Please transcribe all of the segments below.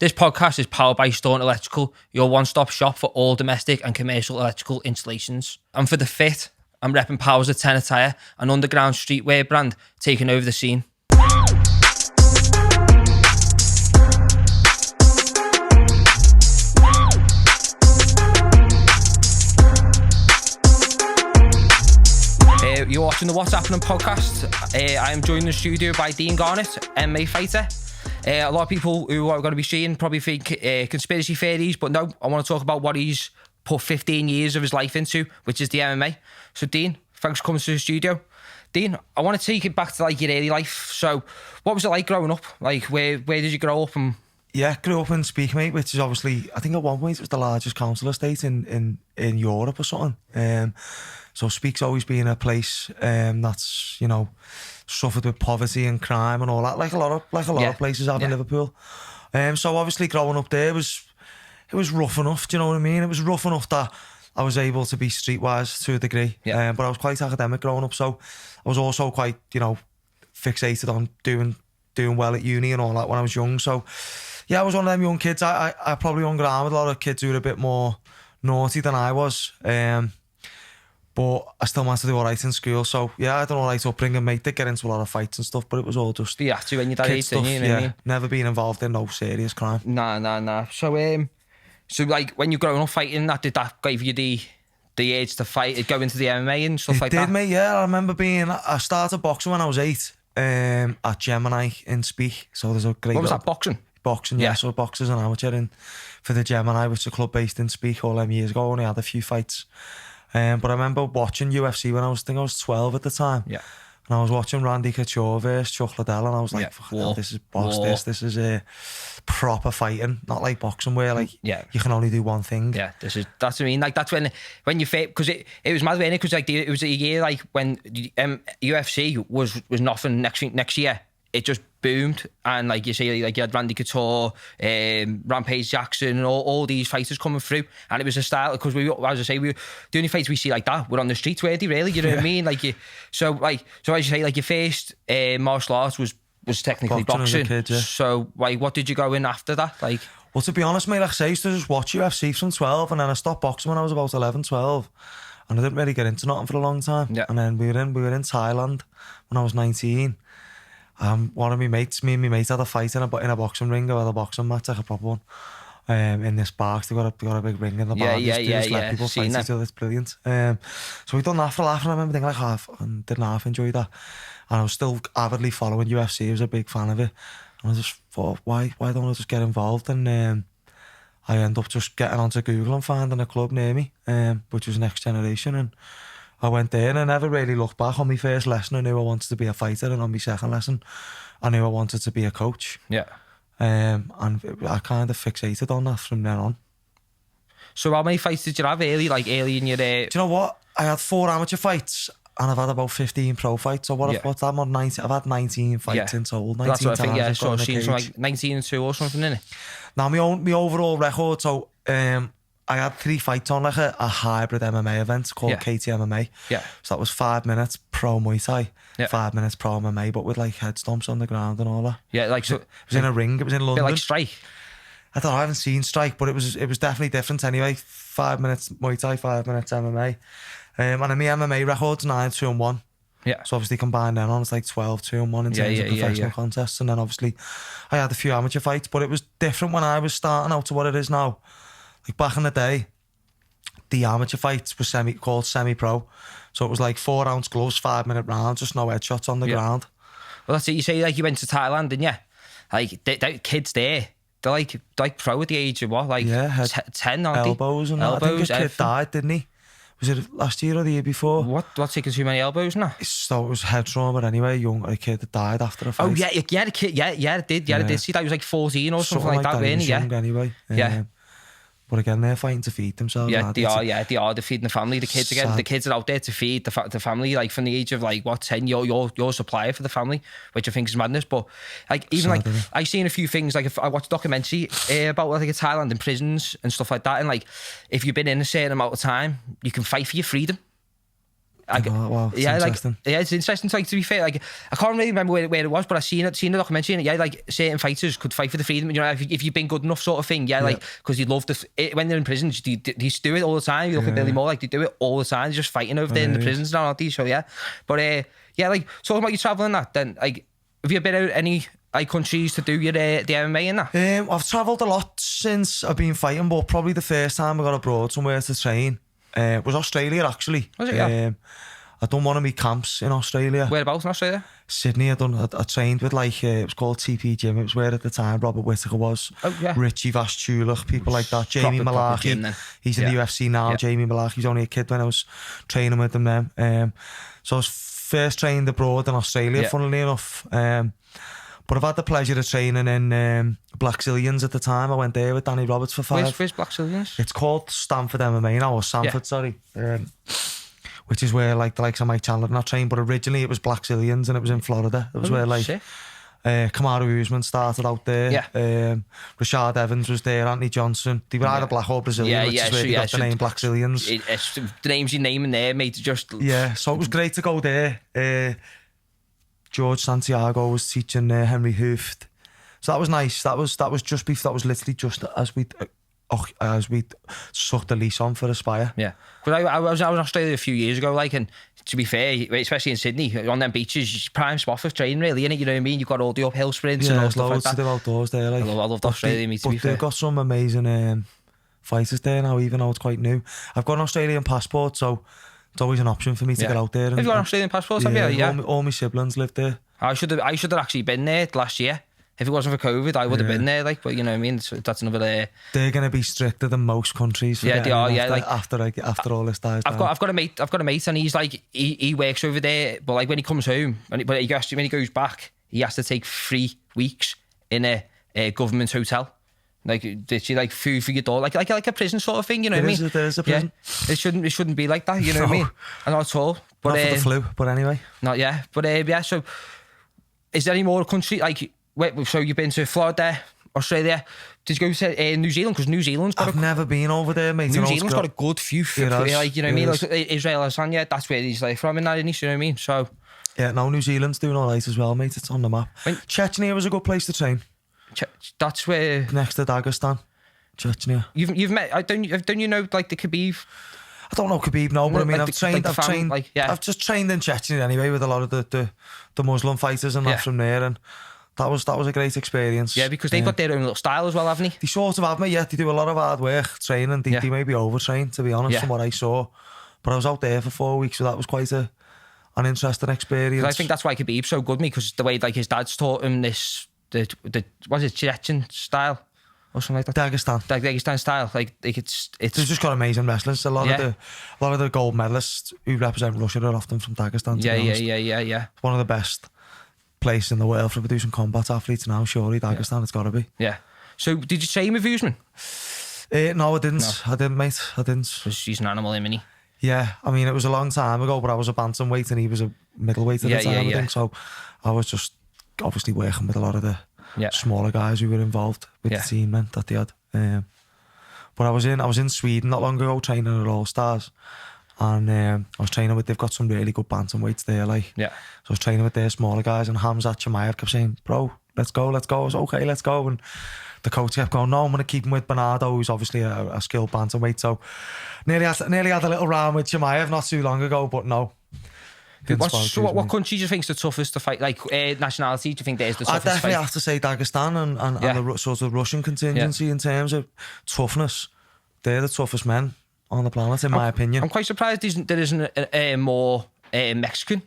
This podcast is powered by Stone Electrical, your one-stop shop for all domestic and commercial electrical installations. And for the fit, I'm repping Powers of 10 Attire, an underground streetwear brand taking over the scene. You're watching the What's Happening podcast. I am joined in the studio by Dean Garnett, MMA fighter. A lot of people who are going to be seeing probably think conspiracy theories, but no, I want to talk about what he's put 15 years of his life into, which is the MMA. So Dean, thanks for coming to the studio. Dean, I want to take it back to like your early life. So what was it like growing up? Like where did you grow up? And yeah, grew up in Speak, mate, which is obviously, I think at one point it was the largest council estate in Europe or something. So Speak's always been a place that's, you know, suffered with poverty and crime and all that, like a lot of places have in Liverpool. So obviously growing up there it was rough enough, do you know what I mean? It was rough enough that I was able to be streetwise to a degree. But I was quite academic growing up, so I was also quite, you know, fixated on doing well at uni and all that when I was young. So yeah, I was one of them young kids. I probably hung around with a lot of kids who were a bit more naughty than I was. But I still managed to do all right in school. So yeah, I had an all right upbringing, mate. Did get into a lot of fights and stuff, but it was all just you have to when you're that age, stuff, you know what I mean? Never been involved in no serious crime. Nah. So like when you're growing up fighting, did that give you the age to fight, go into the MMA and stuff like that? It did, mate, yeah. I remember I started boxing when I was 8 at Gemini in Speak. So there's a great... What was that, boxing? Boxing, yeah. So boxers and amateur for the Gemini, which is a club based in Speak all them years ago. I only had a few fights. But I remember watching UFC when I was 12 at the time. Yeah. And I was watching Randy Couture versus Chuck Liddell, and I was like, fuck hell, this is boss, this is a proper fighting, not like boxing where like you can only do one thing. Yeah, that's what I mean. Like that's when you fight, because it was mad, wasn't it? Because like it was a year like when UFC was nothing next year. It just boomed, and like you say, like you had Randy Couture, Rampage Jackson, and all these fighters coming through, and it was a style because the only fights we see like that were on the streets, were they really? You know what I mean? Like so as you say, like your first martial arts was technically boxing. Kid, yeah. So like, what did you go in after that? Like, well, to be honest, mate, like I say, I used to just watch UFC from 12, and then I stopped boxing when I was about 11, 12. And I didn't really get into nothing for a long time. Yeah. And then we were in Thailand when I was 19. One of my mates, me and my mate had a fight in a boxing ring. I had a boxing match, like a proper one, in this park. They got a big ring in the bar. Just let people fight each other. It's brilliant. So we done that for a laugh, and I remember thinking like, I didn't half enjoy that. And I was still avidly following UFC. I was a big fan of it. And I just thought, why don't I just get involved? And I ended up just getting onto Google and finding a club near me, which was Next Generation, and I went there and I never really looked back. On my first lesson, I knew I wanted to be a fighter, and on my second lesson, I knew I wanted to be a coach. Yeah. And I kind of fixated on that from then on. So how many fights did you have early in your... Do you know what? I had 4 amateur fights, and I've had about 15 pro fights. So what's that? 19, I've had 19 fights in total. 19 that's what I think, times. So I've seen like 19-2 or something, innit? Now, my overall record, so... I had 3 fights on like a hybrid MMA event called KT MMA. Yeah. So that was 5 minutes pro Muay Thai, 5 minutes pro MMA, but with like head stomps on the ground and all that. Yeah, like so. It was in a ring. It was in London. Bit like Strike. I haven't seen Strike, but it was definitely different anyway. 5 minutes Muay Thai, 5 minutes MMA. And my MMA record's 9-2-1. Yeah. So obviously combined then on, it's like 12-2-1 in terms of professional contests. And then obviously I had a few amateur fights, but it was different when I was starting out to what it is now. Like back in the day, the amateur fights were called semi-pro. So it was like 4-ounce gloves, 5-minute rounds, just no headshots on the ground. Well, that's it. You say like you went to Thailand, didn't you? Like the kids there, they're like pro at the age of what? Like 10, aren't elbows they? And elbows. I think a kid died, didn't he? Was it last year or the year before? What's taking too many elbows now? So it was head trauma anyway. A kid that died after a fight. Oh yeah, the kid. Yeah, it did. Yeah, I did see that. He was like 14 or something like that, wasn't he? Young anyway. Yeah. But again, they're fighting to feed themselves. Yeah, they are. Yeah, they are. They're feeding the family. The kids again. The kids are out there to feed the family. Like from the age of like 10, you're supplier for the family, which I think is madness. But like even like I've seen a few things. Like if I watched a documentary about like Thailand in prisons and stuff like that. And like if you've been in a certain amount of time, you can fight for your freedom. wow, yeah, interesting. It's interesting. Like, to be fair, like, I can't really remember where it was, but I seen the documentary, and like, certain fighters could fight for the freedom. You know, if you've been good enough, sort of thing. Yeah, like, because you love when they're in prisons, they do it all the time. You look at Billy Moore, like, they do it all the time. They're just fighting over there in the prisons now, aren't they? So yeah, but yeah, like, talking about you traveling that, then, like, have you been out any like countries to do your the MMA and that? I've travelled a lot since I've been fighting, but probably the first time I got abroad somewhere to train was Australia, actually. Was it? Yeah. I done one of my camps in Australia. Whereabouts in Australia? Sydney. I trained with like it was called TP Gym. It was where at the time Robert Whittaker was. Oh yeah. Richie Vastulich, people like that. Jamie Malachi. He's in the UFC now. Jamie Malachi. He's only a kid when I was training with him then. So I was first trained abroad in Australia, funnily enough. But I've had the pleasure of training in Black Zillions at the time. I went there with Danny Roberts for 5. Where's Black Zillions? It's called Stanford MMA now, or Sanford, sorry. Which is where like the likes of Mike Chandler not trained, but originally it was Black Zillions and it was in Florida. It was where like Kamaru Usman started out there. Yeah. Rashad Evans was there, Anthony Johnson. They were either black or Brazilian, which is where they got the name Black Zillions. The names you're naming there, mate, just... Yeah, so it was great to go there. George Santiago was teaching Henry Hooft. So that was nice. That was just before, that was literally just as we sucked the lease on for Aspire. Yeah, because I was in Australia a few years ago, like, and to be fair, especially in Sydney, on them beaches, prime spot for training, really, innit? You know what I mean? You've got all the uphill sprints and all stuff like that. To do outdoors there, like. I loved Australia, to be fair. They've got some amazing fighters there now, even though it's quite new. I've got an Australian passport, so it's always an option for me to get out there. Have you got an Australian passport? Have you? Yeah. All my siblings live there. I should have actually been there last year. If it wasn't for COVID, I would have been there. Like, but you know what I mean. So that's another. They're going to be stricter than most countries. Yeah, they are. Yeah, like after all this dies down. I've got a mate, and he's like he works over there. But like when he comes home, when he goes back, he has to take 3 weeks in a government hotel. Like, literally, like food for your door, like a prison sort of thing. You know what I mean? There is a prison. Yeah, it shouldn't be like that. You know what I mean? And not at all. But, not for the flu, but anyway. Not yeah. But yeah. So, is there any more country like? So you've been to Florida, Australia. Did you go to New Zealand? Because New Zealand's got. I've never been over there, mate. New Zealand's got a good few. Like, you know what I mean? Like Israel Adesanya, that's where he's like from in that, isn't he? You know what I mean? So. Yeah, no, New Zealand's doing all right as well, mate. It's on the map. Chechnya was a good place to train. That's where next to Dagestan, Chechnya. You've met. Don't you know like the Khabib? I don't know Khabib, no, but I mean like I've trained. Like, yeah. I've just trained in Chechnya anyway with a lot of the Muslim fighters and that from there, and that was a great experience. Yeah, because they've got their own little style as well, haven't they? They sort of have, mate. Yeah, they do a lot of hard work training. They may be overtrained, to be honest, from what I saw. But I was out there for 4 weeks, so that was quite an interesting experience. I think that's why Khabib's so good, me, because the way like his dad's taught him this. Was it Chechen style or something like that? Dagestan style. Like it's. They've just got amazing wrestlers. A lot of the gold medalists who represent Russia are often from Dagestan. Yeah. One of the best places in the world for producing combat athletes now. Surely Dagestan, it's got to be. Yeah. So did you train with Usman? No, I didn't. No. I didn't, mate. I didn't. He's an animal, isn't he? Yeah, I mean it was a long time ago, but I was a bantamweight and he was a middleweight at the time. I think so. I was just obviously working with a lot of the smaller guys who were involved with the team, man, that they had. But I was in Sweden not long ago training at All Stars, and I was training with. They've got some really good bantamweights there, like. Yeah. So I was training with their smaller guys, and Hamzat Chimaev kept saying, "Bro, let's go." I was okay, let's go, and the coach kept going, "No, I'm going to keep him with Bernardo, who's obviously a skilled bantamweight." So nearly had a little round with Chimaev not too long ago, but no. What country do you think is the toughest to fight? Like nationality, do you think there's the toughest? I definitely have to say Dagestan and the sort of Russian contingency in terms of toughness. They're the toughest men on the planet, in my opinion. I'm quite surprised there isn't a more Mexican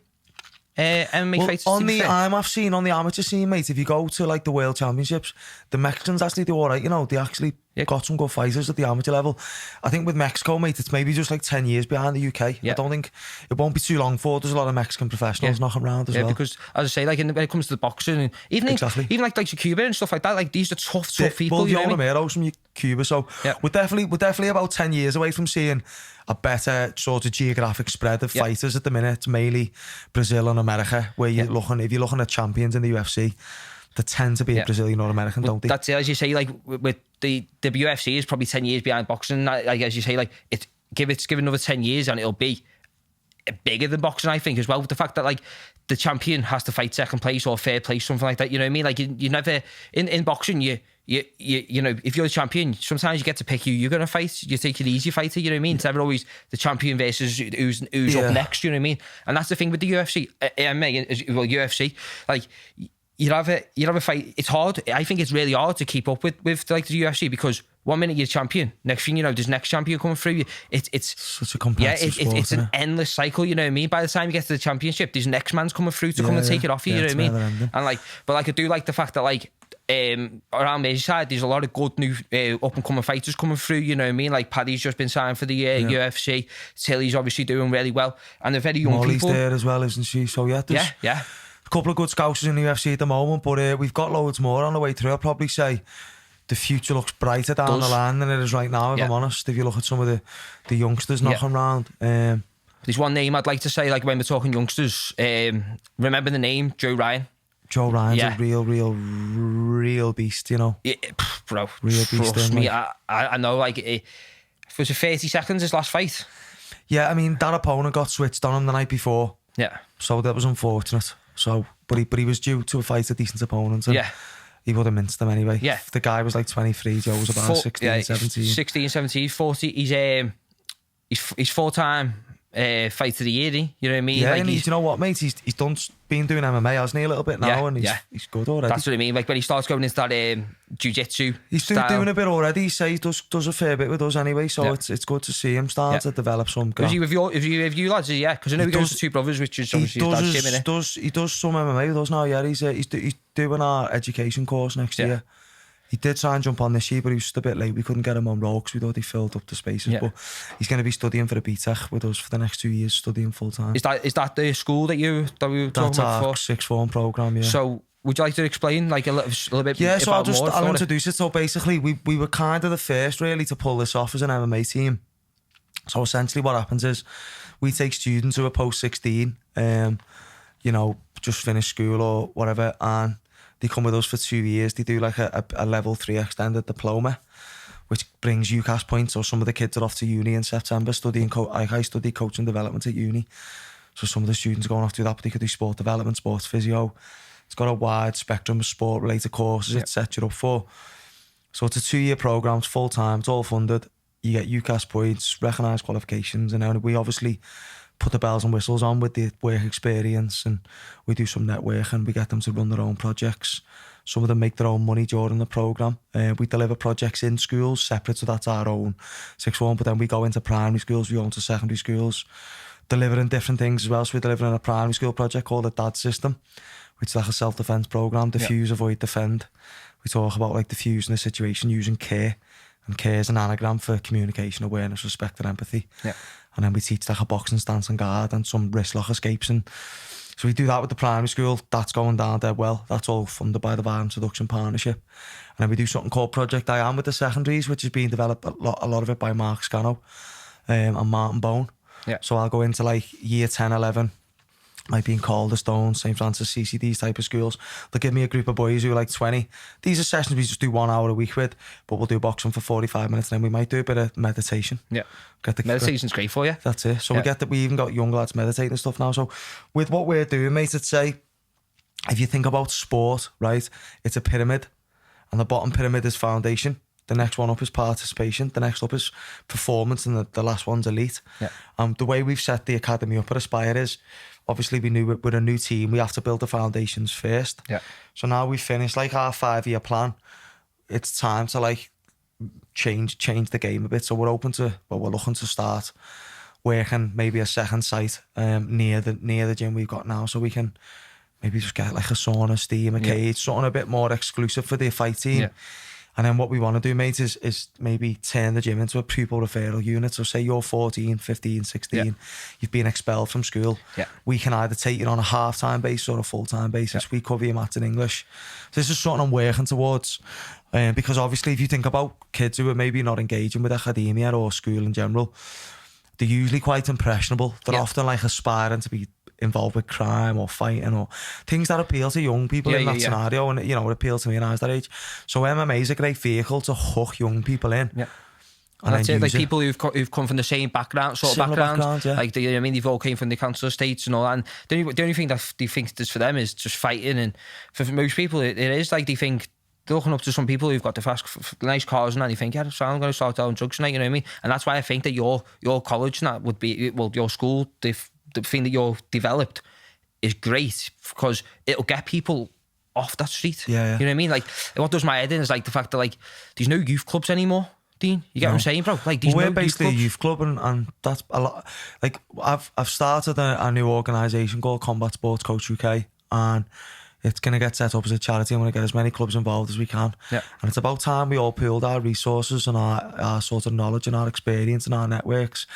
MMA fighters. On the IMAF scene, on the amateur scene, mate, if you go to like the World Championships, the Mexicans actually do all right. You know, they actually got some good fighters at the amateur level. I think with Mexico, mate, it's maybe just like 10 years behind the UK. I don't think it won't be too long for. There's a lot of Mexican professionals knocking around as well. Because as I say, like when it comes to the boxing, and even like Cuba and stuff like that, like these are tough people. Well, Yoel Romero's from Cuba, so we're definitely about 10 years away from seeing a better sort of geographic spread of fighters at the minute. It's mainly Brazil and America, where you're looking. If you're looking at champions in the UFC, they tend to be a Brazilian or American, don't they? That's it, as you say. Like with the UFC is probably 10 years behind boxing. Like as you say, like give it another 10 years and it'll be bigger than boxing, I think, as well, with the fact that like the champion has to fight second place or third place, something like that. You know what I mean? Like you never in boxing, you know, if you're the champion, sometimes you get to pick who you're gonna fight. You take an easy fighter. You know what I mean? It's never always the champion versus who's up next. You know what I mean? And that's the thing with the UFC, UFC, like. You have a fight. It's hard. I think it's really hard to keep up with like the UFC, because 1 minute you're champion, next thing you know, there's next champion coming through. It's such a competitive sport, it's an endless cycle. You know what I mean? By the time you get to the championship, there's next man's coming through to come and take it off you. You know what I mean? And like, but like I do like the fact that like around Merseyside, there's a lot of good new up and coming fighters coming through. You know what I mean? Like Paddy's just been signed for the UFC. Tilly's obviously doing really well, and they're very young Molly's people. there as well, isn't she? So there's a couple of good scousers in the UFC at the moment, but we've got loads more on the way through. I'll probably say the future looks brighter down the line than it is right now, if I'm honest, if you look at some of the youngsters knocking around. There's one name I'd like to say, like when we're talking youngsters, remember the name Joe Ryan? Joe Ryan's a real beast, you know. Yeah, bro, real beast. Trust me, I know, like, was it 30 seconds his last fight? Yeah, I mean, that opponent got switched on him the night before. Yeah. So that was unfortunate. So, but he was due to fight a decent opponent. And he would have minced them anyway. Yeah. The guy was like 23, Joe was about 16, 17. 16, 17, 40. He's full-time fight of the year, you know what I mean? Yeah, like and you know what, mate? He's been doing MMA, hasn't he, a little bit now, and he's good already. That's what I mean. Like when he starts going into that jiu-jitsu he's doing a bit already. He says he does a fair bit with us anyway, so it's good to see him start to develop some. Is he with you lads? Yeah, because I know he goes to Two Brothers, which is obviously his dad's gym, innit? He does some MMA with us now. Yeah, he's doing our education course next year. He did try and jump on this year, but he was just a bit late. We couldn't get him on roll because we'd already filled up the spaces. But he's going to be studying for a BTEC with us for the next 2 years, studying full time. Is that the school that we were talking about before? That's our sixth form program. Yeah. So would you like to explain like a little bit? Yeah. So I'll introduce it. So basically, we were kind of the first really to pull this off as an MMA team. So essentially, what happens is we take students who are post 16, you know, just finished school or whatever, and they come with us for 2 years. They do like a level 3 extended diploma, which brings UCAS points. So some of the kids are off to uni in September studying. I study coaching development at uni. So some of the students are going off to do that, but they could do sport development, sports physio. It's got a wide spectrum of sport related courses it sets you up for. So it's a 2 year program. It's full time. It's all funded. You get UCAS points, recognised qualifications, and then we obviously put the bells and whistles on with the work experience, and we do some networking. We get them to run their own projects. Some of them make their own money during the programme. We deliver projects in schools separate, so that's our own sixth form, but then we go into primary schools, we go into secondary schools, delivering different things as well. So we deliver in a primary school project called the DAD system, which is like a self-defence programme, diffuse, avoid, defend. We talk about like diffusing a situation using care, and care is an anagram for communication, awareness, respect and empathy. And then we teach like a boxing stance and guard and some wrist lock escapes. And so we do that with the primary school. That's going down dead well. That's all funded by the Violence Reduction Partnership. And then we do something called Project I Am with the secondaries, which is being developed, a lot of it by Mark Scano and Martin Bone. So I'll go into like year 10, 11, might be in Calderstone, St. Francis, CCDs type of schools. They'll give me a group of boys who are like 20. These are sessions we just do 1 hour a week with, but we'll do boxing for 45 minutes, and then we might do a bit of meditation. Meditation's great for you. That's it. So we even got young lads meditating and stuff now. So with what we're doing, mate, I'd say, if you think about sport, right, it's a pyramid, and the bottom pyramid is foundation. The next one up is participation. The next up is performance, and the last one's elite. The way we've set the academy up at Aspire is, obviously we knew we're a new team, we have to build the foundations first. So now we've finished like our 5 year plan. It's time to like change the game a bit. So we're looking to start working maybe a second site near the gym we've got now, so we can maybe just get like a sauna, steam, a cage, something a bit more exclusive for the fight team. And then what we want to do, mate, is maybe turn the gym into a pupil referral unit. So say you're 14, 15, 16, you've been expelled from school. We can either take you on a half-time basis or a full-time basis. We cover your maths and English. So this is something I'm working towards. Because obviously if you think about kids who are maybe not engaging with academia or school in general, they're usually quite impressionable. They're often like aspiring to be involved with crime or fighting or things that appeal to young people in that scenario, and you know, it appeals to me when I was that age. So MMA is a great vehicle to hook young people in. And that's it. Like people who've come from the same background, yeah. Like I mean, they've all came from the council estates and all that. And the only thing that they think is for them is just fighting. And for most people, it is like they think they're looking up to some people who've got the nice cars and that. They think, yeah, so I'm going to start doing drugs tonight. You know what I mean? And that's why I think that your college and that would be, well, your school, the thing that you're developed is great because it'll get people off that street. Yeah. You know what I mean? Like what does my head in is like the fact that like there's no youth clubs anymore. Dean, you get what I'm saying, bro? Like we're basically a youth club, and that's a lot. Like I've started a new organisation called Combat Sports Coach UK, and it's going to get set up as a charity. I'm going to get as many clubs involved as we can. Yeah. And it's about time we all pooled our resources and our sort of knowledge and our experience and our networks.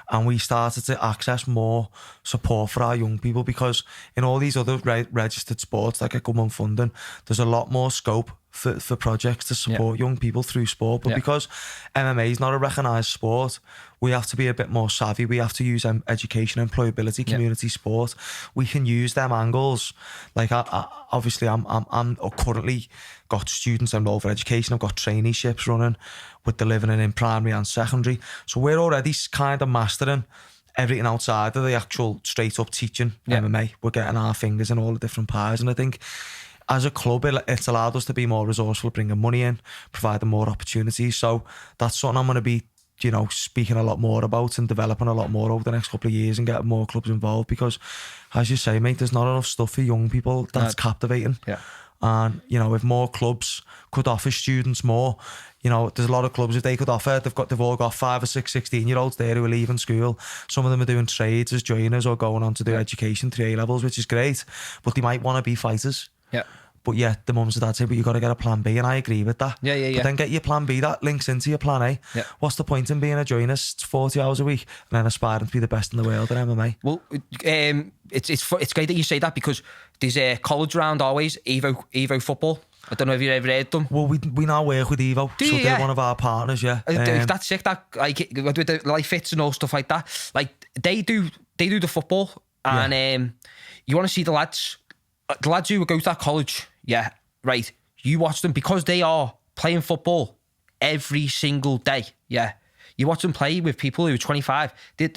And we started to access more support for our young people, because in all these other registered sports that get government funding, there's a lot more scope for projects to support young people through sport. But because MMA is not a recognised sport, we have to be a bit more savvy. We have to use education, employability, community sport. We can use them angles. Like obviously I'm currently got students enrolled for education. I've got traineeships running with delivering in primary and secondary. So we're already kind of mastering everything outside of the actual straight up teaching MMA. We're getting our fingers in all the different pies. And I think as a club, it's allowed us to be more resourceful, bringing money in, providing more opportunities. So that's something I'm going to be, speaking a lot more about and developing a lot more over the next couple of years and getting more clubs involved, because, as you say, mate, there's not enough stuff for young people that's captivating. Yeah. And, if more clubs could offer students more, there's a lot of clubs, if they could offer, they've all got 5 or 6 16-year-olds there who are leaving school. Some of them are doing trades as joiners or going on to do education 3 A-levels, which is great, but they might want to be fighters. Yeah. But yeah, the mums and dads say, but you've got to get a plan B, and I agree with that. Yeah. But then get your plan B, that links into your plan A. Yeah. What's the point in being a joiner 40 hours a week and then aspiring to be the best in the world at MMA? Well, it's great that you say that, because there's a college round always, Evo Football. I don't know if you've ever heard them. Well, we now work with Evo, they're one of our partners, yeah. That's sick, that, like, with the life fits and all stuff like that. Like, they do the football, and you want to see the lads who go to that college, right, you watch them, because they are playing football every single day, you watch them play with people who are 25, they're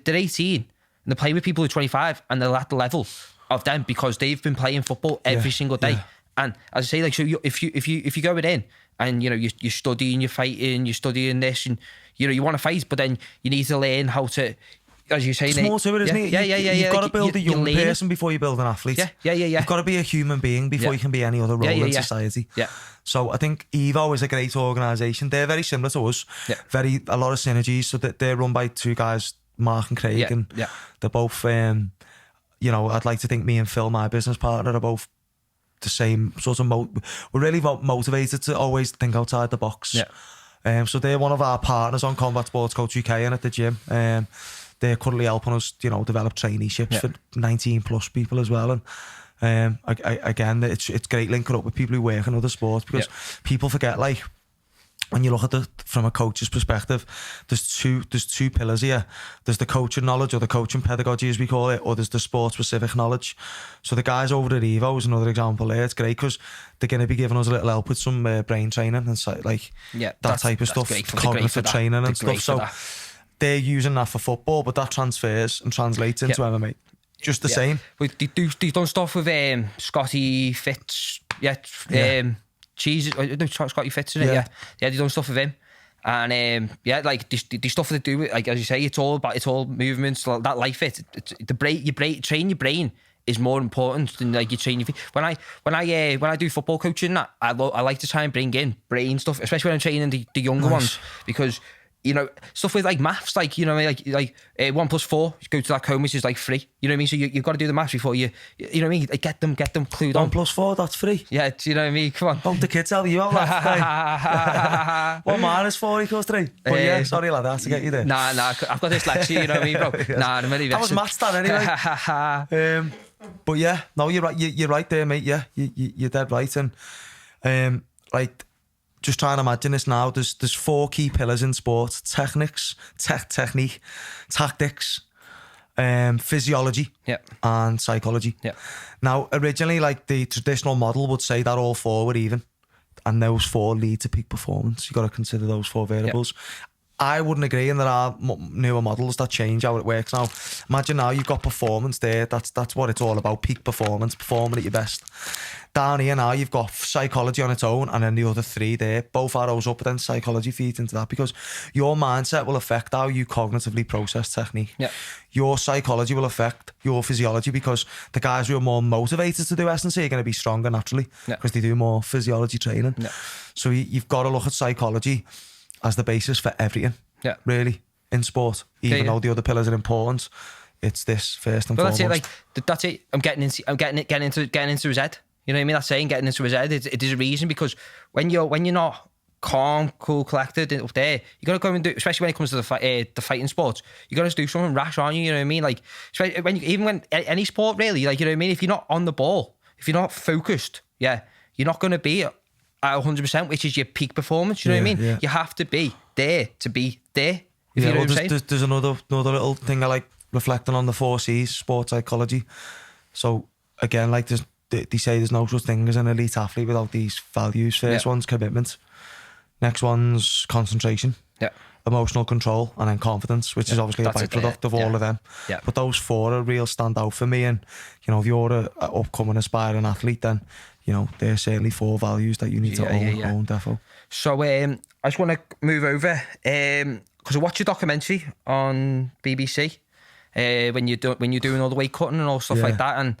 18, and they're playing with people who are 25, and they're at the level of them because they've been playing football every single day. And as I say, like, so if you go in and you're studying, you're fighting, you're studying this, and you want to fight, but then you need to learn how to, as you say, it's more to it, isn't it? You've got to build a young person before you build an athlete. You've got to be a human being before you can be any other role in society. So I think Evo is a great organisation. They're very similar to us. A lot of synergies. So that they're run by 2 guys, Mark and Craig, and they're both. I'd like to think me and Phil, my business partner, are both the same sort of. We're really motivated to always think outside the box. So they're one of our partners on Combat Sports Coach UK and at the gym. They're currently helping us, develop traineeships for 19 plus people as well. And again, it's great linking up with people who work in other sports, because people forget, like, when you look at it from a coach's perspective, there's two pillars here. There's the coaching knowledge, or the coaching pedagogy as we call it, or there's the sport specific knowledge. So the guys over at Evo is another example there. It's great because they're going to be giving us a little help with some brain training and that type of stuff, cognitive training and stuff. So they're using that for football, but that transfers and translates into MMA. Just the same. They've done stuff with Scotty Fitz. Cheese, Scotty Fitz in it. They've done stuff with him. And like the stuff they do, like, as you say, it's all movements, that life fit. Train your brain is more important than, like, you train your feet. When I do football coaching, I like to try and bring in brain stuff, especially when I'm training the younger ones, because stuff with, like, maths, like, 1 plus 4, go to that cone, which is like 3. You know what I mean? So you've got to do the maths before you know what I mean? Like, get them clued on. 1 plus 4, that's 3. Yeah, do you know what I mean? Come on. Don't the kids tell you about that? 1 minus 4 equals 3. But sorry lad, I have to get you there. Nah, I've got dyslexia, you know what I mean, bro? Yes. Nah, I'm really vexed. That was maths that anyway. But yeah, no, you're right. You're right there, mate. Yeah, you're dead right. And like, just trying to imagine this now. There's 4 key pillars in sport: technique, tactics, physiology, and psychology. Now, originally, like, the traditional model would say that all 4 were even, and those 4 lead to peak performance. You got to consider those 4 variables. I wouldn't agree, and there are newer models that change how it works now. Imagine now you've got performance there. That's what it's all about. Peak performance, performing at your best. Down here now you've got psychology on its own, and then the other three there, both arrows up, but then psychology feeds into that, because your mindset will affect how you cognitively process technique. Yeah. Your psychology will affect your physiology, because the guys who are more motivated to do S&C are going to be stronger naturally, because they do more physiology training. Yeah. So you've got to look at psychology as the basis for everything, really, in sport. Even though the other pillars are important, it's this first and foremost. That's it. I'm getting into his head. You know what I mean? That's saying getting into his head. It is a reason, because when you're not calm, cool, collected up there, you got to go and do, especially when it comes to the fighting sports, you got to do something rash, aren't you? You know what I mean? Like, even when any sport really, like, you know what I mean? If you're not on the ball, if you're not focused, you're not going to be at 100%, which is your peak performance. You know what I mean? Yeah. You have to be there to be there. If you know what I'm saying? There's another little thing I like reflecting on, the 4 C's, sports psychology. So again, like they say there's no such thing as an elite athlete without these values. First one's commitment. Next one's concentration. Yeah. Emotional control, and then confidence, which is obviously a byproduct of all of them. Yeah. But those 4 are real stand out for me. And, you know, if you're an upcoming aspiring athlete, then, you know, there's certainly 4 values that you need to own, defo. So I just want to move over, because I watched your documentary on BBC when you're doing all the weight cutting and all stuff like that, and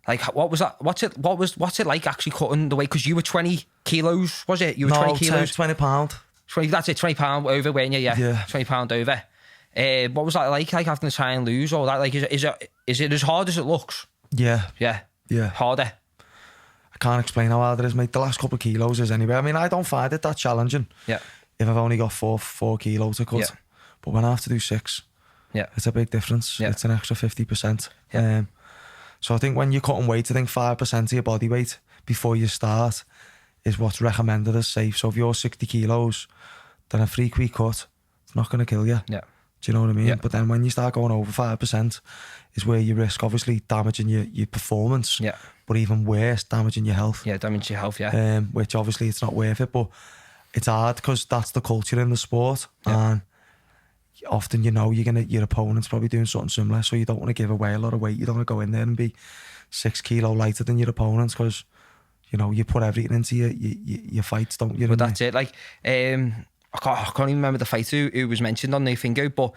like, what was that? What's it like actually cutting the weight? Because you were 20 kilos, was it? You were 20 kilos, 20 pound. 20. That's it, 20 pound over, weren't you? Yeah. 20 pound over. What was that like having to try and lose all that? Like, is it as hard as it looks? Yeah. Harder. I can't explain how hard it is, mate. The last couple of kilos is anyway. I mean, I don't find it that challenging. Yeah. If I've only got 4 kilos to cut, but when I have to do 6, it's a big difference. Yeah. It's an extra 50%. Yeah. So I think when you're cutting weight, I think 5% of your body weight before you start is what's recommended as safe. So if you're 60 kilos, then a 3-week cut, it's not going to kill you. Yeah. Do you know what I mean? Yeah. But then when you start going over 5% is where you risk obviously damaging your performance. Yeah. But even worse, damaging your health. Yeah, damage your health, yeah. Which obviously it's not worth it, but it's hard because that's the culture in the sport. Yeah. And often, you know, your opponent's probably doing something similar, so you don't want to give away a lot of weight. You don't want to go in there and be 6 kilo lighter than your opponents, because, you know, you put everything into your fights, don't you? But that's it. Like, I can't even remember the fighter who was mentioned on the finger, but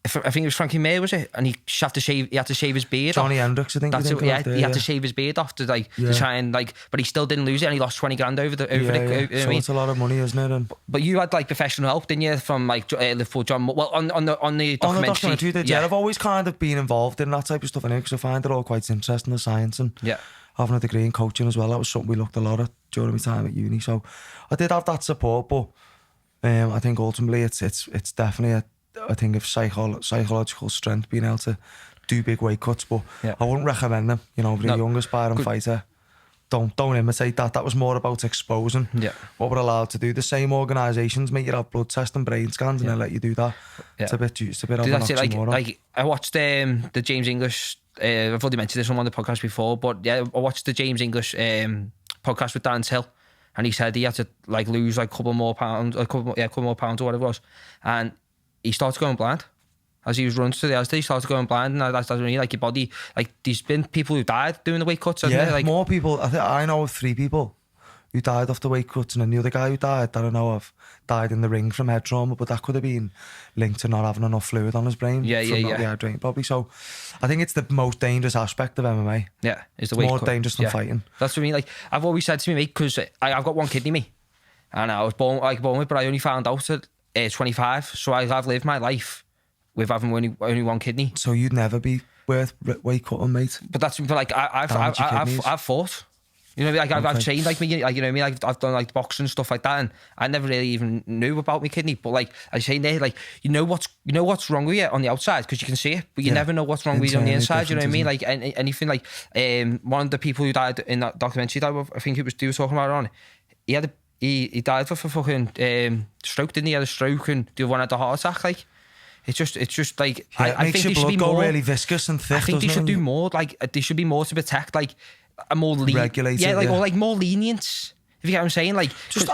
I think it was Frankie Mir, was it? And he had to shave his beard. Johnny Hendricks, I think. That's it. Yeah, he had to shave his beard off to try and but he still didn't lose it, and he lost 20 grand over it. So it's a lot of money, isn't it? But you had professional help, didn't you, from Liverpool John? Well, on the documentary. I've always kind of been involved in that type of stuff, because I find it all quite interesting, the science, and having a degree in coaching as well. That was something we looked a lot at during my time at uni. So I did have that support, but I think ultimately it's definitely a thing of psychological strength, being able to do big weight cuts. But I wouldn't recommend them. You know, for a young aspiring fighter, don't imitate that. That was more about exposing what we're allowed to do. The same organisations make you have blood tests and brain scans, and they let you do that. It's a bit of an oxymoron. Like I watched the James English. I've already mentioned this on one of the podcasts before, but I watched the James English podcast with Dan Hill, and he said he had to lose a couple more pounds or whatever it was, and he started going blind as he was running through the Asda. He started going blind, and that's what I mean. Like, your body, there's been people who died doing the weight cuts, hasn't there? More people. I know of 3 people who died off the weight cuts, and then the other guy who died that I know of died in the ring from head trauma, but that could have been linked to not having enough fluid on his brain. Yeah. Hydrating probably. So I think it's the most dangerous aspect of MMA. Yeah, it's the weight more dangerous than fighting. That's what I mean. Like, I've always said to me, mate, because I've got 1 kidney, me, and I was born with, but I only found out at 25, so I've lived my life with having only 1 kidney. So you'd never be worth weight cutting, mate. But I've fought. You know, I've trained me, you know what I mean. I've done boxing and stuff like that, and I never really even knew about my kidney. But I say there, you know what's wrong with you on the outside because you can see it, but you never know what's wrong with you on the inside. You know what I mean? Like anything. One of the people who died in that documentary that I think they were talking about on it. He died for fucking stroke, didn't he? He had a stroke, and the other one had a heart attack. Like, it's just I think your blood go really viscous and thick. I think they should do more. There should be more to protect, a more regulated, or more lenience. If you get what I'm saying, I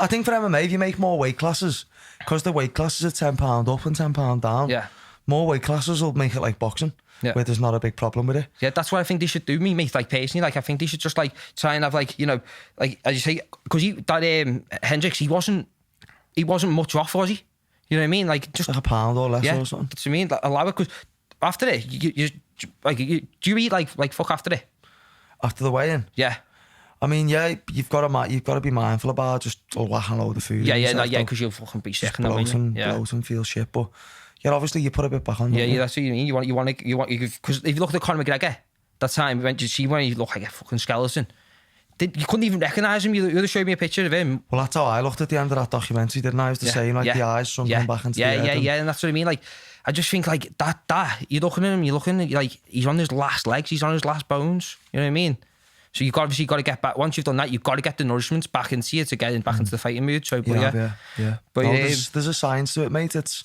think for MMA, if you make more weight classes, because the weight classes are £10 up and £10 down. Yeah. More weight classes will make it like boxing, where there's not a big problem with it. Yeah, that's what I think they should do, mate. Like personally, like I think they should just like try and have like, you know, like as you say, because Hendricks, he wasn't much off, was he? You know what I mean? Like just like £1 or less or something. That's what I mean. Like, allow it, because after it, you do you eat like fuck after it? After the weigh-in? Yeah. I mean, yeah, you've got to be mindful about just whacking a load of food. Yeah, because you'll fucking be sick and bloat and feel shit. But yeah, obviously you put a bit back on. Yeah, that's what you mean. You want because if you look at Conor McGregor that time, when he looked like a fucking skeleton. You couldn't even recognise him. You showed me a picture of him. Well, that's how I looked at the end of that documentary, didn't I? I was the same, like the eyes sunken back into the head. Yeah, and that's what I mean. Like, I just think like that. You're looking at him. You're looking at like he's on his last legs. He's on his last bones. You know what I mean? So you've obviously got to get back. Once you've done that, you've got to get the nourishment back into you to get back into the fighting mood. So, yeah. But no, there's a science to it, mate. It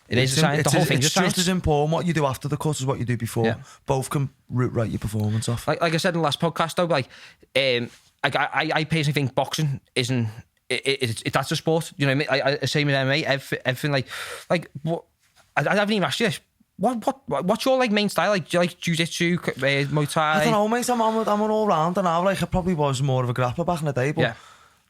is a science. The whole thing is just as important what you do after the cut as what you do before. Yeah. Both can root right your performance off. Like I said in the last podcast, though, like I personally think boxing isn't. That's a sport. You know what I mean? Same with MMA. Everything like what. I haven't even asked you this. What's your like main style? Like, do you like jiu-jitsu, Muay Thai? I don't know, mate. I'm an all-rounder now. Like, I probably was more of a grappler back in the day, but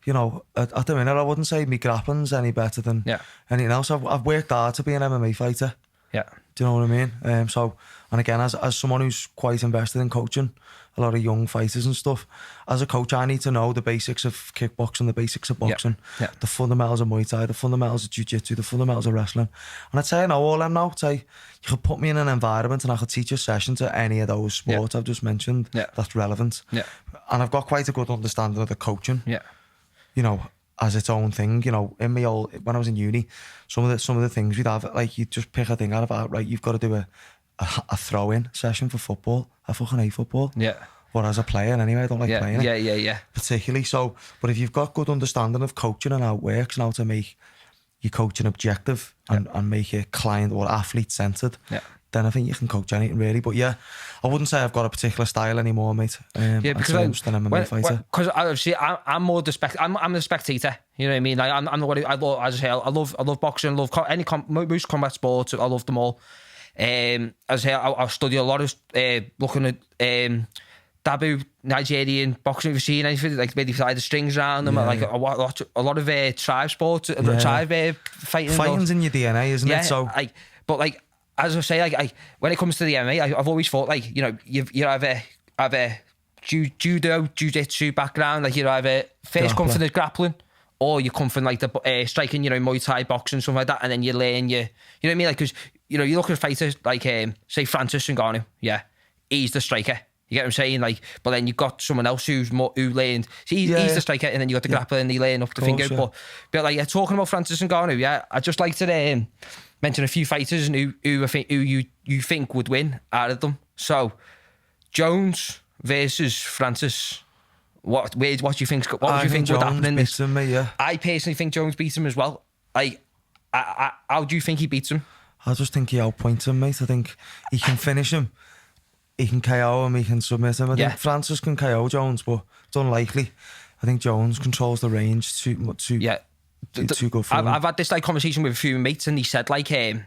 you know, at the minute, I wouldn't say me grappling's any better than anything else. I've worked hard to be an MMA fighter. Yeah. Do you know what I mean? So, and again, as someone who's quite invested in coaching a lot of young fighters and stuff, as a coach, I need to know the basics of kickboxing, the basics of boxing, the fundamentals of Muay Thai, the fundamentals of jiu-jitsu, the fundamentals of wrestling. And I'd say I know all them now. I'd say you could put me in an environment and I could teach a session to any of those sports I've just mentioned that's relevant. Yeah. And I've got quite a good understanding of the coaching. Yeah. You know, as its own thing. You know, in when I was in uni, some of the things we'd have, like, you just pick a thing out of, right, you've got to do a throw-in session for football. I fucking hate football. Yeah. Or as a player anyway, I don't like playing it. Yeah. Particularly so. But if you've got good understanding of coaching and how it works and how to make your coaching objective and make it client or athlete centred, then I think you can coach anything really. But yeah, I wouldn't say I've got a particular style anymore, mate. Because I'm just an MMA fighter. Because obviously I'm more I'm the spectator. You know what I mean? Like, I'm the one who, as I say, I love boxing, most combat sports. I love them all. As I say, I study a lot of looking at Dabu Nigerian boxing. Have you seen anything like where they tie the strings around them? Like a lot of tribe sports, tribe fighting. Fighting's in your DNA, isn't it? So, but as I say, when it comes to the MMA, I've always thought, like, you know, you have a judo, jiu-jitsu background, like you either first come from the grappling, or you come from like the striking, you know, Muay Thai boxing, something like that, and then you learn you know what I mean? Like, because, you know, you look at fighters like, say, Francis Ngannou, he's the striker. You get what I'm saying? Like, but then you've got someone else who learned. See, he's the striker, and then you got the grappler, and they learn up the finger. But like, talking about Francis Ngannou, I'd just like to mention a few fighters who you think would win out of them. So, Jones versus Francis. What do you think? What do you think would happen in this? I personally think Jones beats him as well. Like, how do you think he beats him? I just think he outpoints him, mate. I think he can finish him. He can KO him, he can submit him. I think Francis can KO Jones, but it's unlikely. I think Jones controls the range too good for him. I've had this like conversation with a few mates, and he said like they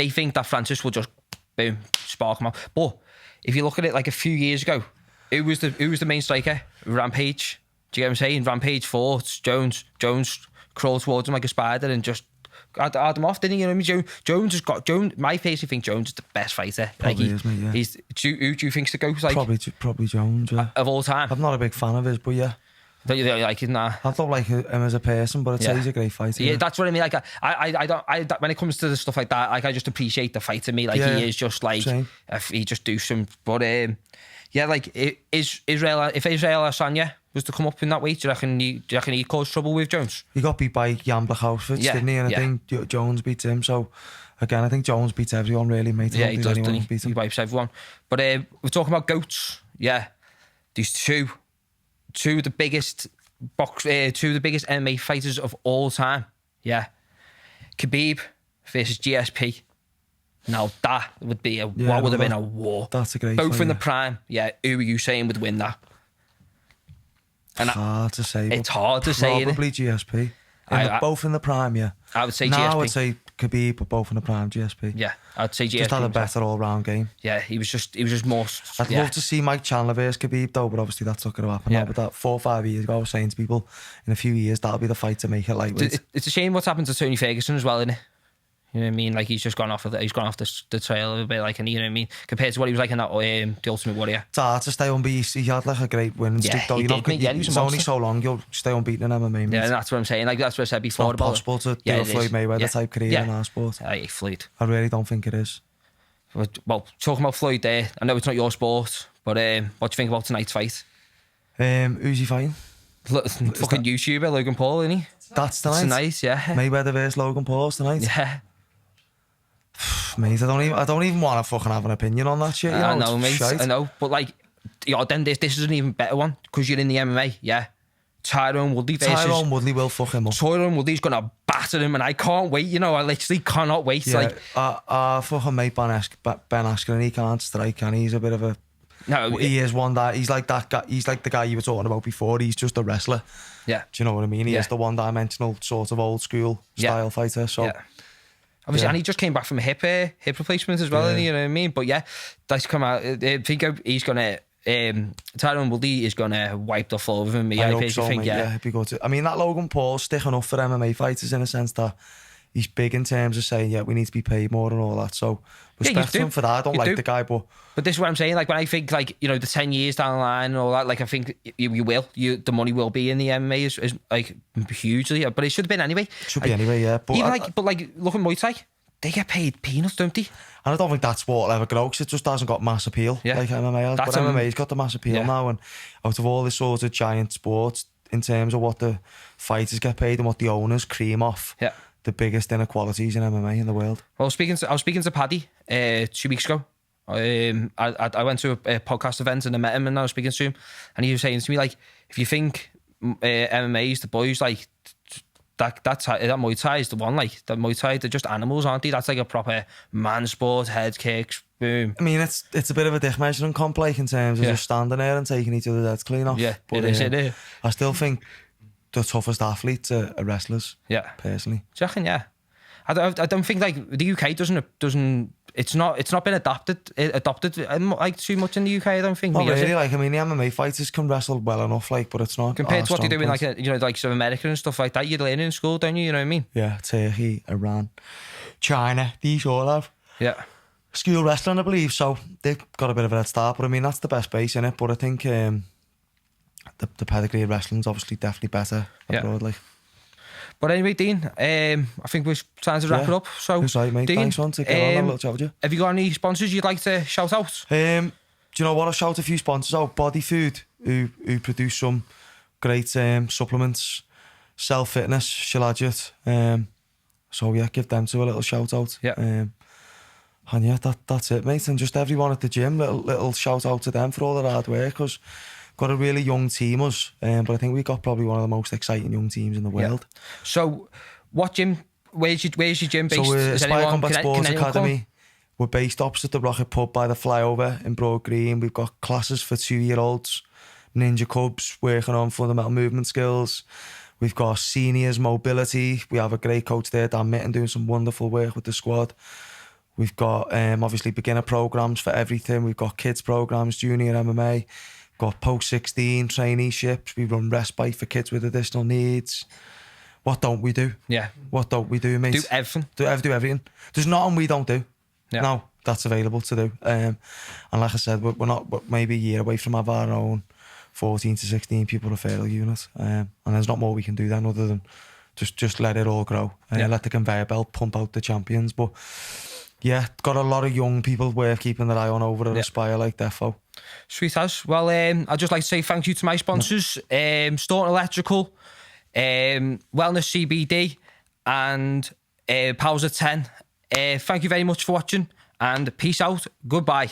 think that Francis will just boom spark him out. But if you look at it like a few years ago, who was the main striker? Rampage. Do you get what I'm saying? Rampage fought Jones. Jones crawled towards him like a spider and just had him off, didn't he? You know what I mean? Jones has got my personally think Jones is the best fighter. Probably is, mate, who do you think's the GOAT? Like, probably Jones, of all time. I'm not a big fan of his, but yeah. Don't you like him? Nah. I don't like him as a person, but I'd say he's a great fighter. Yeah, that's what I mean. Like, I don't. When it comes to the stuff like that, like, I just appreciate the fight to me. Like, he is just like, if he just do some. But like, if Israel Adesanya was to come up in that weight, do you reckon he'd cause trouble with Jones? He got beat by Jan Blachowicz, didn't he? And I think Jones beats him. So again, I think Jones beats everyone really, mate. Yeah, he does. He wipes everyone. But we're talking about GOATs. Yeah, these two of the biggest MMA fighters of all time. Yeah, Khabib versus GSP. Now that would be what would have been a war. That's a great both in the prime. Yeah, who are you saying would win that? And hard to say. It's hard to say. Probably GSP. Both in the prime, yeah. I would say now GSP. I would say Khabib, but both in the prime GSP. Yeah, I'd say GSP. Just had a better all-round game. Yeah, he was just more. I'd love to see Mike Chandler versus Khabib though, but obviously that's not going to happen now. But that 4 or 5 years ago, I was saying to people, in a few years that'll be the fight to make it lightweight. It's a shame what's happened to Tony Ferguson as well, isn't it? You know what I mean? Like he's just gone off the trail a bit, like, and you know what I mean, compared to what he was like in that The Ultimate Warrior. It's hard to stay unbeaten. He had like a great winning streak though. It's only so long you'll stay unbeaten in MMA. Yeah, and that's what I'm saying. Like that's what I said before. It's not possible to do a Floyd Mayweather type career in our sport. I hate Floyd. I really don't think it is. Well, talking about Floyd there, I know it's not your sport, but what do you think about tonight's fight? Who's he fighting? Fucking YouTuber Logan Paul, isn't he? That's tonight. Yeah. Mayweather versus Logan Paul tonight. Yeah. Mate, I don't even want to fucking have an opinion on that shit. I know, mate. I know, but like, then this is an even better one because you're in the MMA. Yeah. Tyron Woodley versus... Tyron Woodley will fuck him up. Tyron Woodley's going to batter him, and I can't wait. You know, I literally cannot wait. Yeah, like, fucking mate Ben Askren, he can't strike, and he's a bit of a... No, he is one that... He's like that guy. He's like the guy you were talking about before. He's just a wrestler. Yeah. Do you know what I mean? He is the one-dimensional sort of old school style fighter. So... Yeah. Obviously, and he just came back from a hip replacement as well, you know what I mean? But yeah, that's come out. I think he's going to... Tyron Woodley is going to wipe the floor with him. I hope so, mate. Yeah, it'd be good to... I mean, that Logan Paul's sticking up for MMA fighters in a sense that he's big in terms of saying, yeah, we need to be paid more and all that. So respect to him for that. I don't like the guy, but this is what I'm saying. Like when I think, like, you know, the 10 years down the line and all that, like I think you will. The money will be in the MMA is like hugely, but it should have been anyway. It should be anyway, yeah. But even but look at Muay Thai. They get paid peanuts, don't they? And I don't think that sport will ever grow because it just hasn't got mass appeal like MMA has. But MMA's got the mass appeal now, and out of all this sort of giant sports, in terms of what the fighters get paid and what the owners cream off, the biggest inequalities in MMA in the world. Well, I was speaking to Paddy 2 weeks ago. I went to a podcast event and I met him and I was speaking to him, and he was saying to me, like, if you think MMA is the boys, like, that Muay Thai is the one, like, that Muay Thai, they're just animals, aren't they? That's like a proper man sport, head kicks, boom. I mean, it's a bit of a dick measuring comp, like, in terms of just standing there and taking each other's heads clean off. Yeah, but it is. I still think the toughest athletes are wrestlers. Yeah, personally. Do you reckon? Yeah. I don't think, like, the UK doesn't. It's not been adopted like too much in the UK. I don't think. Not really. Like, I mean, the MMA fighters can wrestle well enough, like, but it's not compared to what they do in, like, you know, like, some American and stuff like that. You learn in school, don't you? You know what I mean? Yeah, Turkey, Iran, China. These all have school wrestling, I believe. So they've got a bit of a head start. But I mean, that's the best base in it. But I think the pedigree of wrestling's obviously definitely better abroad, like. But anyway, Dean, I think we're time to wrap it up. So, that's right, mate. Dean, thanks, man. Take care. I'll have a little chat with you. Have you got any sponsors you'd like to shout out? Do you know what? I'll shout a few sponsors out. Body Food, who produce some great supplements, Self Fitness, Shilajit. So yeah, give them to a little shout out. Yeah. And yeah, that's it, mate. And just everyone at the gym, little shout out to them for all their hard work, because got a really young team, but I think we've got probably one of the most exciting young teams in the world. So, what gym? Where's your gym based? So we're Aspire Combat Sports Academy. We're based opposite the Rocket Pub by the flyover in Broad Green. We've got classes for 2-year-olds, ninja cubs working on fundamental movement skills. We've got seniors mobility. We have a great coach there, Dan Mitten, doing some wonderful work with the squad. We've got obviously beginner programs for everything. We've got kids programs, junior MMA. Got post-16 traineeships. We run respite for kids with additional needs. What don't we do? Yeah. What don't we do, mate? Do everything. Do everything. There's nothing we don't do. Yeah. No, that's available to do. And like I said, we're not maybe a year away from having our own 14 to 16 people referral unit. And there's not more we can do then other than just let it all grow. Let the conveyor belt pump out the champions. But yeah, got a lot of young people worth keeping their eye on over at Aspire, like Defo. Sweet as. Well, I'd just like to say thank you to my sponsors, Staunton Electrical, Wellness CBD, and Powers of 10. Thank you very much for watching, and peace out. Goodbye.